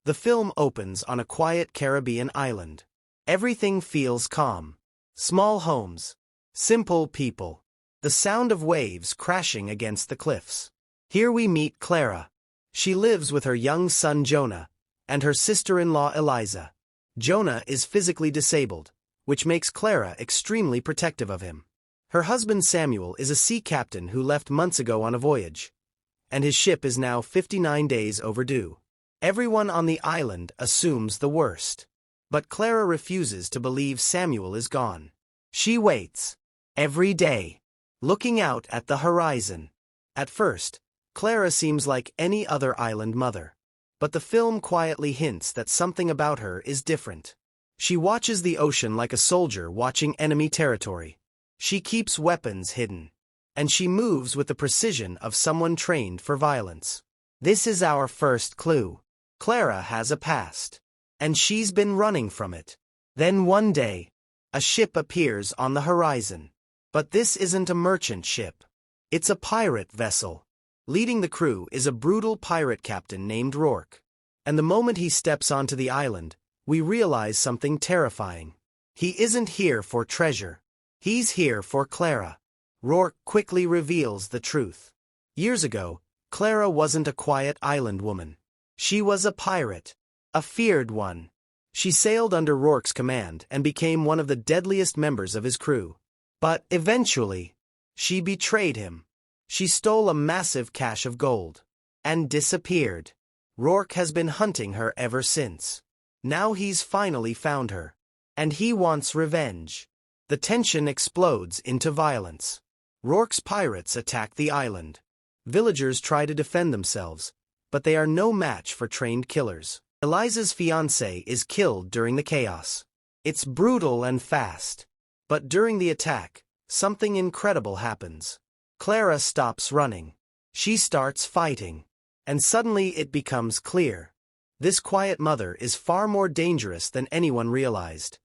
The film opens on a quiet Caribbean island. Everything feels calm. Small homes. Simple people. The sound of waves crashing against the cliffs. Here we meet Clara. She lives with her young son Jonah and her sister-in-law Eliza. Jonah is physically disabled, which makes Clara extremely protective of him. Her husband Samuel is a sea captain who left months ago on a voyage, and his ship is now 59 days overdue. Everyone on the island assumes the worst. But Clara refuses to believe Samuel is gone. She waits, every day, looking out at the horizon. At first, Clara seems like any other island mother. But the film quietly hints that something about her is different. She watches the ocean like a soldier watching enemy territory. She keeps weapons hidden. And she moves with the precision of someone trained for violence. This is our first clue. Clara has a past. And she's been running from it. Then one day, a ship appears on the horizon. But this isn't a merchant ship. It's a pirate vessel. Leading the crew is a brutal pirate captain named Rourke. And the moment he steps onto the island, we realize something terrifying. He isn't here for treasure. He's here for Clara. Rourke quickly reveals the truth. Years ago, Clara wasn't a quiet island woman. She was a pirate. A feared one. She sailed under Rourke's command and became one of the deadliest members of his crew. But eventually, she betrayed him. She stole a massive cache of gold. And disappeared. Rourke has been hunting her ever since. Now he's finally found her. And he wants revenge. The tension explodes into violence. Rourke's pirates attack the island. Villagers try to defend themselves, but they are no match for trained killers. Eliza's fiancé is killed during the chaos. It's brutal and fast. But during the attack, something incredible happens. Clara stops running. She starts fighting. And suddenly it becomes clear. This quiet mother is far more dangerous than anyone realized.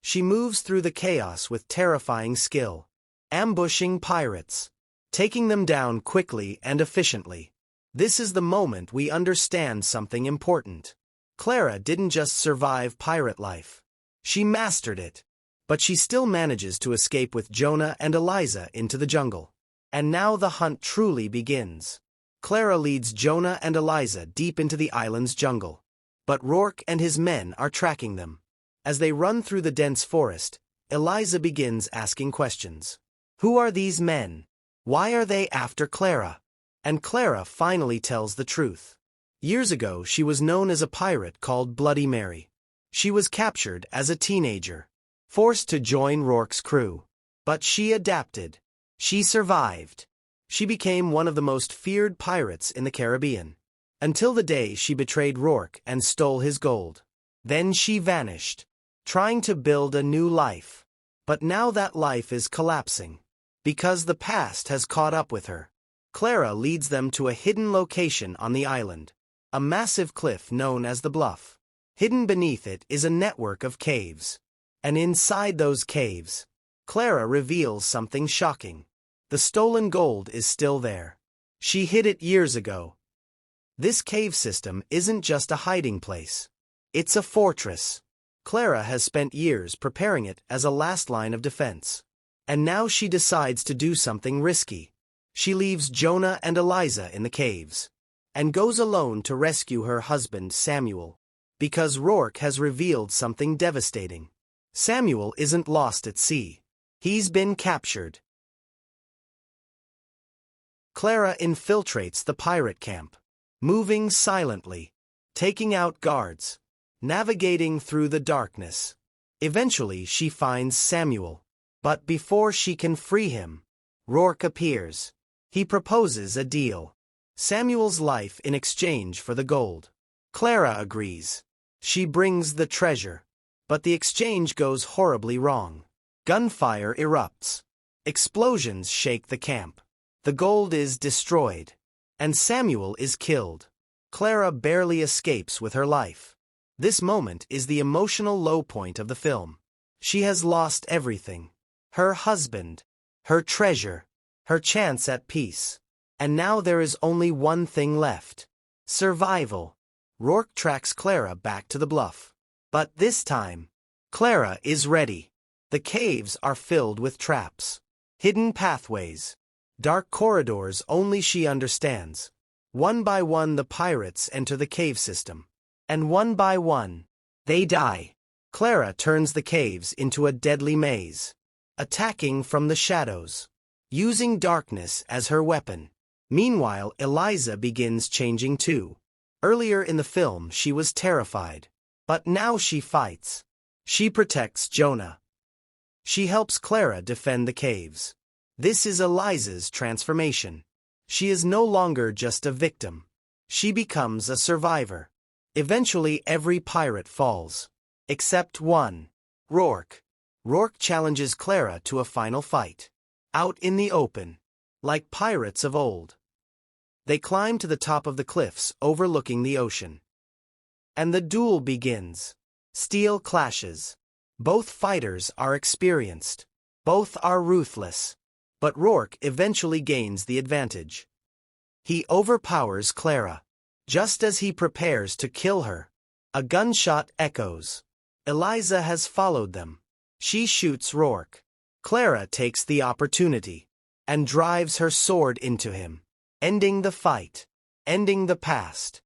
She moves through the chaos with terrifying skill. Ambushing pirates. Taking them down quickly and efficiently. This is the moment we understand something important. Clara didn't just survive pirate life. She mastered it. But she still manages to escape with Jonah and Eliza into the jungle. And now the hunt truly begins. Clara leads Jonah and Eliza deep into the island's jungle. But Rourke and his men are tracking them. As they run through the dense forest, Eliza begins asking questions. Who are these men? Why are they after Clara? And Clara finally tells the truth. Years ago, she was known as a pirate called Bloody Mary. She was captured as a teenager, forced to join Rourke's crew. But she adapted. She survived. She became one of the most feared pirates in the Caribbean. Until the day she betrayed Rourke and stole his gold. Then she vanished, trying to build a new life. But now that life is collapsing. Because the past has caught up with her. Clara leads them to a hidden location on the island. A massive cliff known as the Bluff. Hidden beneath it is a network of caves. And inside those caves, Clara reveals something shocking. The stolen gold is still there. She hid it years ago. This cave system isn't just a hiding place. It's a fortress. Clara has spent years preparing it as a last line of defense. And now she decides to do something risky. She leaves Jonah and Eliza in the caves. And goes alone to rescue her husband Samuel. Because Rourke has revealed something devastating. Samuel isn't lost at sea. He's been captured. Clara infiltrates the pirate camp. Moving silently. Taking out guards. Navigating through the darkness. Eventually she finds Samuel. But before she can free him, Rourke appears. He proposes a deal. Samuel's life in exchange for the gold. Clara agrees. She brings the treasure. But the exchange goes horribly wrong. Gunfire erupts. Explosions shake the camp. The gold is destroyed. And Samuel is killed. Clara barely escapes with her life. This moment is the emotional low point of the film. She has lost everything. Her husband. Her treasure. Her chance at peace. And now there is only one thing left. Survival. Rourke tracks Clara back to the bluff. But this time, Clara is ready. The caves are filled with traps, hidden pathways, dark corridors only she understands. One by one the pirates enter the cave system. And one by one, they die. Clara turns the caves into a deadly maze, attacking from the shadows, using darkness as her weapon. Meanwhile, Eliza begins changing too. Earlier in the film she was terrified, but now she fights. She protects Jonah. She helps Clara defend the caves. This is Eliza's transformation. She is no longer just a victim. She becomes a survivor. Eventually every pirate falls. Except one. Rourke. Rourke challenges Clara to a final fight. Out in the open. Like pirates of old. They climb to the top of the cliffs overlooking the ocean. And the duel begins. Steel clashes. Both fighters are experienced. Both are ruthless. But Rourke eventually gains the advantage. He overpowers Clara. Just as he prepares to kill her, a gunshot echoes. Eliza has followed them. She shoots Rourke. Clara takes the opportunity and drives her sword into him, ending the fight, ending the past.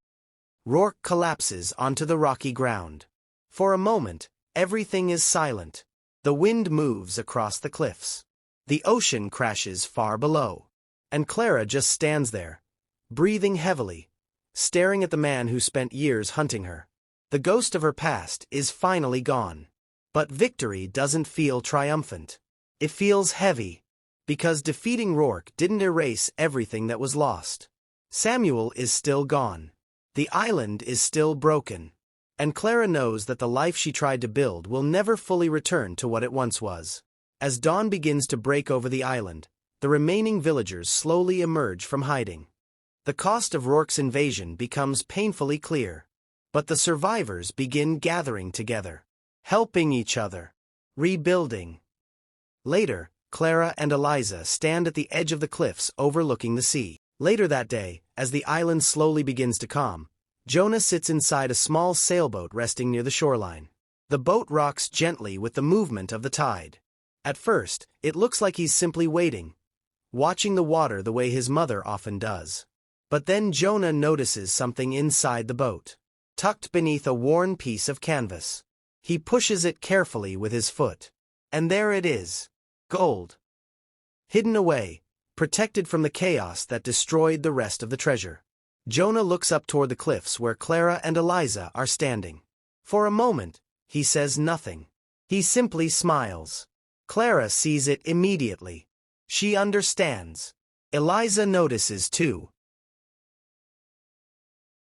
Rourke collapses onto the rocky ground. For a moment, everything is silent. The wind moves across the cliffs. The ocean crashes far below. And Clara just stands there, breathing heavily, staring at the man who spent years hunting her. The ghost of her past is finally gone. But victory doesn't feel triumphant. It feels heavy, because defeating Rourke didn't erase everything that was lost. Samuel is still gone. The island is still broken. And Clara knows that the life she tried to build will never fully return to what it once was. As dawn begins to break over the island, the remaining villagers slowly emerge from hiding. The cost of Rourke's invasion becomes painfully clear. But the survivors begin gathering together, helping each other, rebuilding. Later, Clara and Eliza stand at the edge of the cliffs overlooking the sea. Later that day, as the island slowly begins to calm, Jonah sits inside a small sailboat resting near the shoreline. The boat rocks gently with the movement of the tide. At first, it looks like he's simply waiting, watching the water the way his mother often does. But then Jonah notices something inside the boat, tucked beneath a worn piece of canvas. He pushes it carefully with his foot. And there it is. Gold. Hidden away, protected from the chaos that destroyed the rest of the treasure. Jonah looks up toward the cliffs where Clara and Eliza are standing. For a moment, he says nothing. He simply smiles. Clara sees it immediately. She understands. Eliza notices too.